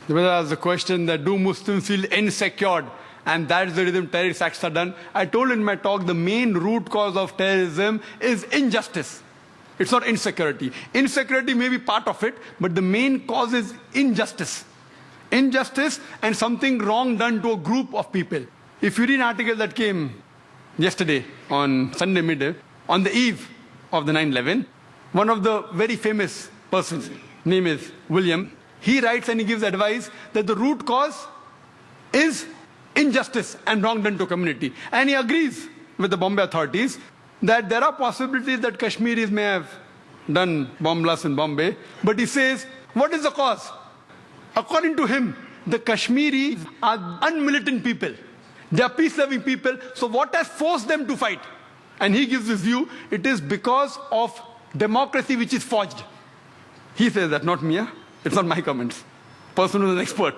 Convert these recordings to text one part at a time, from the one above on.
The brother asked the question that do Muslims feel insecure, and that's the reason terrorist acts are done. I told in my talk the main root cause of terrorism is injustice. It's not insecurity. Insecurity may be part of it, but the main cause is injustice. Injustice and something wrong done to a group of people. If you read an article that came yesterday on Sunday midday, on the eve of the 9/11, one of the very famous persons, name is William, he writes and he gives advice that the root cause is injustice and wrong done to community. And he agrees with the Bombay authorities that there are possibilities that Kashmiris may have done bomb blasts in Bombay, but he says, what is the cause? According to him, the Kashmiris are unmilitant people. They are peace-loving people, so what has forced them to fight? And he gives his view, it is because of democracy which is forged. He says that, not me. It's not my comments. Person who's an expert.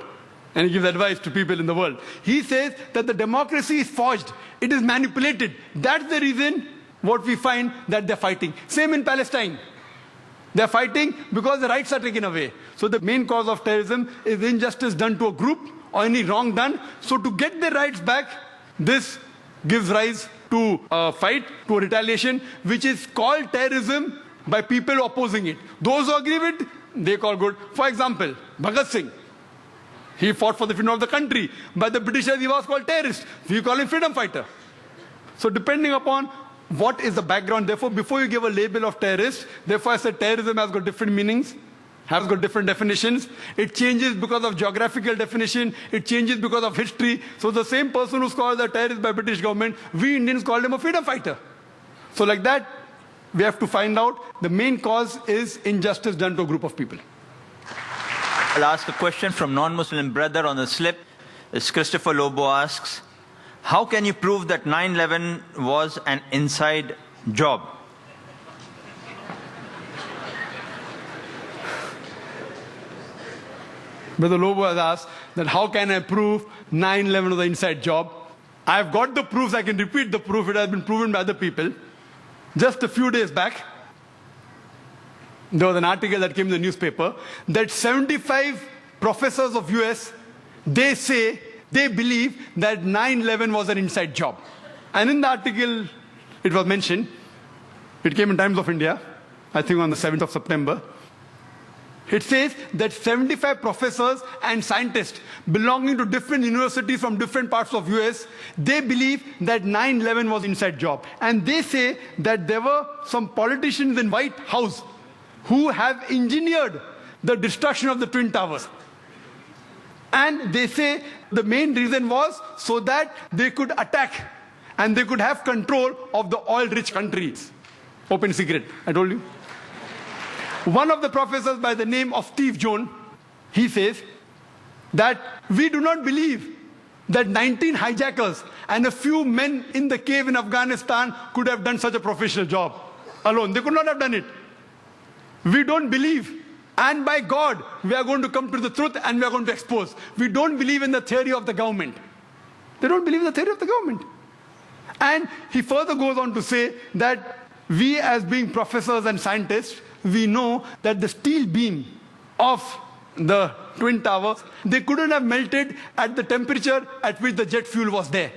And he gives advice to people in the world. He says that the democracy is forged. It is manipulated. That's the reason what we find that they're fighting. Same in Palestine. They're fighting because the rights are taken away. So the main cause of terrorism is injustice done to a group or any wrong done. So to get their rights back, this gives rise to a fight, to a retaliation, which is called terrorism by people opposing it. Those who agree with it, they call good. For example, Bhagat Singh. He fought for the freedom of the country. By the Britishers, he was called terrorist. We call him freedom fighter. So depending upon what is the background, therefore, before you give a label of terrorist, therefore I said terrorism has got different meanings, has got different definitions. It changes because of geographical definition. It changes because of history. So the same person who's called a terrorist by British government, we Indians called him a freedom fighter. So like that, we have to find out the main cause is injustice done to a group of people. I'll ask a question from non-Muslim brother on the slip. As Christopher Lobo asks, how can you prove that 9/11 was an inside job? Brother Lobo has asked that how can I prove 9/11 was an inside job? I've got the proofs, I can repeat the proof, it has been proven by other people. Just a few days back, there was an article that came in the newspaper that 75 professors of US, they say, they believe that 9/11 was an inside job. And in the article, it was mentioned, it came in Times of India, I think on the 7th of September. It says that 75 professors and scientists belonging to different universities from different parts of US, they believe that 9/11 was inside job. And they say that there were some politicians in White House who have engineered the destruction of the Twin Towers. And they say the main reason was so that they could attack and they could have control of the oil-rich countries. Open secret, I told you. One of the professors by the name of Steve Jones, he says that we do not believe that 19 hijackers and a few men in the cave in Afghanistan could have done such a professional job alone. They could not have done it. We don't believe. And by God, we are going to come to the truth and we are going to expose. We don't believe in the theory of the government. They don't believe in the theory of the government. And he further goes on to say that we as being professors and scientists, we know that the steel beam of the Twin Towers, they couldn't have melted at the temperature at which the jet fuel was there.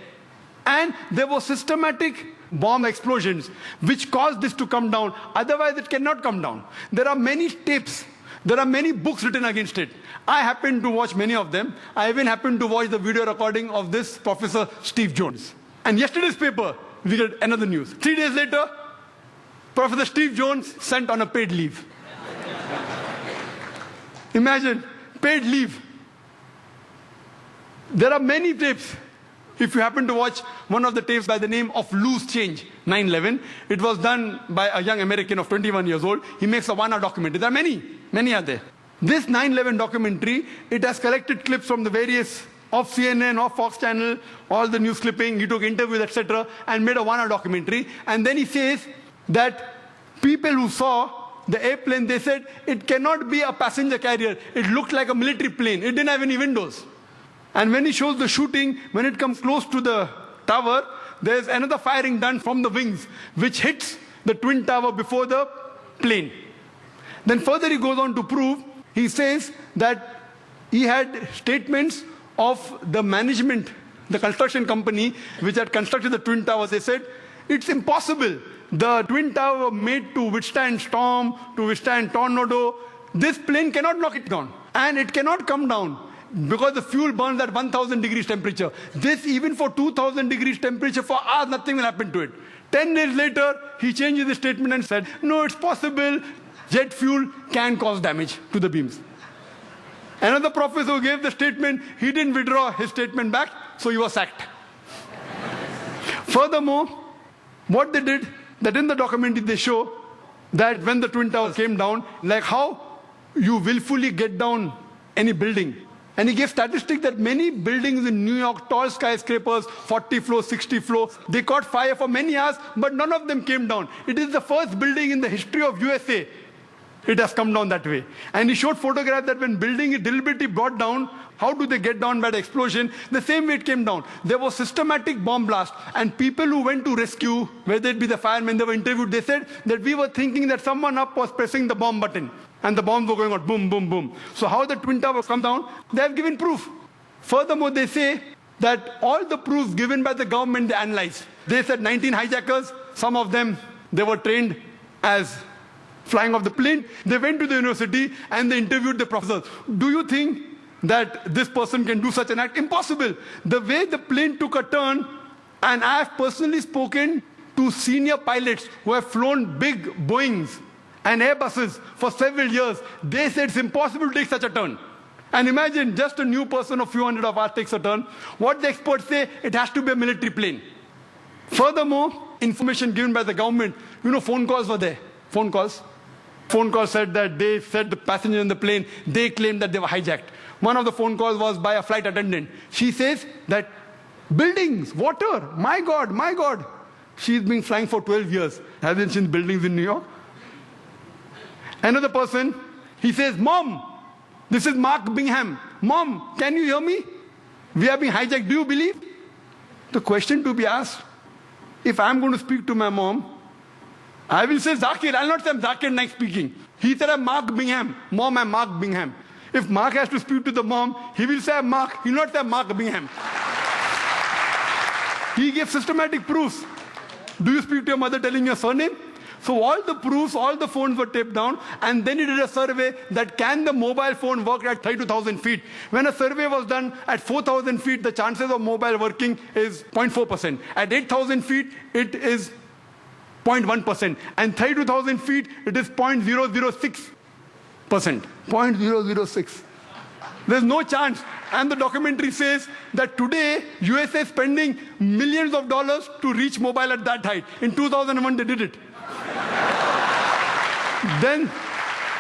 And there were systematic bomb explosions which caused this to come down. Otherwise, it cannot come down. There are many tapes. There are many books written against it. I happen to watch many of them. I even happened to watch the video recording of this Professor Steve Jones. And yesterday's paper, we get another news. 3 days later, Professor Steve Jones sent on a paid leave. Imagine, paid leave. There are many tapes. If you happen to watch one of the tapes by the name of Loose Change, 9/11, it was done by a young American of 21 years old. He makes a 1-hour documentary. There are many are there. This 9/11 documentary, it has collected clips from the various, of CNN, of Fox Channel, all the news clipping, he took interviews, etc., and made a 1-hour documentary. And then he says that people who saw the airplane, they said, it cannot be a passenger carrier. It looked like a military plane. It didn't have any windows. And when he shows the shooting, when it comes close to the tower, there's another firing done from the wings, which hits the Twin Tower before the plane. Then further he goes on to prove, he says that he had statements of the management, the construction company, which had constructed the Twin Towers. They said, it's impossible. The Twin Towers were made to withstand storm, to withstand tornado. This plane cannot knock it down. And it cannot come down because the fuel burns at 1,000 degrees temperature. This, even for 2,000 degrees temperature, for hours, nothing will happen to it. 10 days later, he changed his statement and said, no, it's possible. Jet fuel can cause damage to the beams. Another professor who gave the statement, he didn't withdraw his statement back, so he was sacked. Furthermore, what they did, that in the documentary they show that when the Twin Towers came down, like how you willfully get down any building. And he gave statistics that many buildings in New York, tall skyscrapers, 40 floors, 60 floors, they caught fire for many hours, but none of them came down. It is the first building in the history of USA. It has come down that way. And he showed photographs that when building is deliberately brought down, how do they get down by the explosion? The same way it came down. There was systematic bomb blast. And people who went to rescue, whether it be the firemen, they were interviewed, they said that we were thinking that someone up was pressing the bomb button. And the bombs were going out, boom, boom, boom. So how the Twin Towers come down? They have given proof. Furthermore, they say that all the proofs given by the government, they analyzed. They said 19 hijackers, some of them, they were trained as flying off the plane. They went to the university and they interviewed the professors. Do you think that this person can do such an act? Impossible. The way the plane took a turn, and I have personally spoken to senior pilots who have flown big Boeings and Airbuses for several years. They said it's impossible to take such a turn. And imagine just a new person of few hundred of us takes a turn. What the experts say, it has to be a military plane. Furthermore, information given by the government, phone calls were there. Phone calls. Phone calls said that they said the passenger in the plane, they claimed that they were hijacked. One of the phone calls was by a flight attendant. She says that buildings, water, my God, my God. She's been flying for 12 years. Hasn't seen buildings in New York. Another person, he says, Mom, this is Mark Bingham. Mom, can you hear me? We are being hijacked. Do you believe? The question to be asked, if I'm going to speak to my mom, I will say Zakir. I'll not say I'm Zakir Naik speaking. He said I'm Mark Bingham. Mom, I'm Mark Bingham. If Mark has to speak to the mom, he will say I'm Mark. He will not say I'm Mark Bingham. He gave systematic proofs. Do you speak to your mother telling your surname? So all the proofs, all the phones were taped down, and then he did a survey that can the mobile phone work at 32,000 feet. When a survey was done at 4,000 feet, the chances of mobile working is 0.4%. At 8,000 feet, it is 0.1%. And 32,000 feet, it is 0.006%. 0.006. There's no chance. And the documentary says that today, USA is spending millions of dollars to reach mobile at that height. In 2001, they did it. Then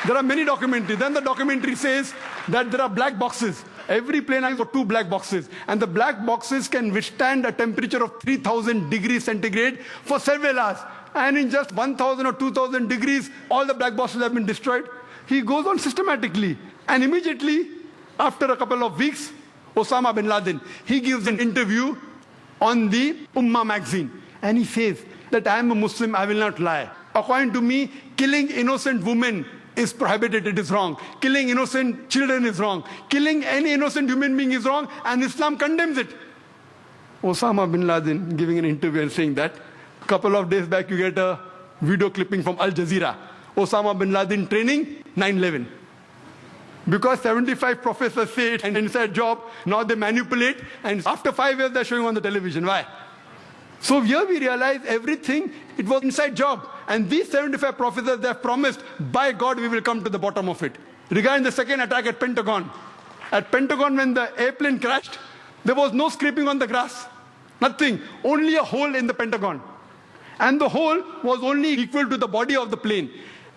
there are many documentaries. Then the documentary says that there are black boxes. Every plane has got 2 black boxes. And the black boxes can withstand a temperature of 3,000 degrees centigrade for several hours. And in just 1,000 or 2,000 degrees, all the black boxes have been destroyed. He goes on systematically. And immediately, after a couple of weeks, Osama bin Laden, he gives an interview on the Ummah magazine. And he says that I am a Muslim, I will not lie. According to me, killing innocent women is prohibited, it is wrong. Killing innocent children is wrong. Killing any innocent human being is wrong, and Islam condemns it. Osama bin Laden giving an interview and saying that. A couple of days back, you get a video clipping from Al Jazeera. Osama bin Laden training 9/11. Because 75 professors say it's an inside job, now they manipulate, and after 5 years they're showing on the television. Why? So here we realize everything, it was inside job. And these 75 professors, they have promised, by God, we will come to the bottom of it. Regarding the second attack at Pentagon. At Pentagon, when the airplane crashed, there was no scraping on the grass. Nothing. Only a hole in the Pentagon. And the hole was only equal to the body of the plane.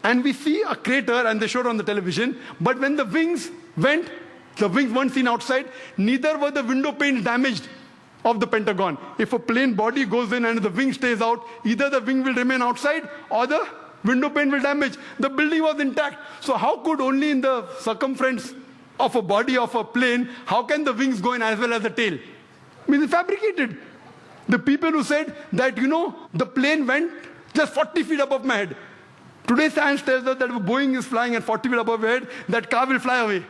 And we see a crater, and they showed on the television. But when the wings went, the wings weren't seen outside, neither were the window panes damaged of the Pentagon. If a plane body goes in and the wing stays out, either the wing will remain outside or the window pane will damage. The building was intact. So how could only in the circumference of a body of a plane, how can the wings go in as well as the tail? I mean, it's fabricated. The people who said that, the plane went just 40 feet above my head. Today science tells us that if Boeing is flying at 40 feet above your head, that car will fly away.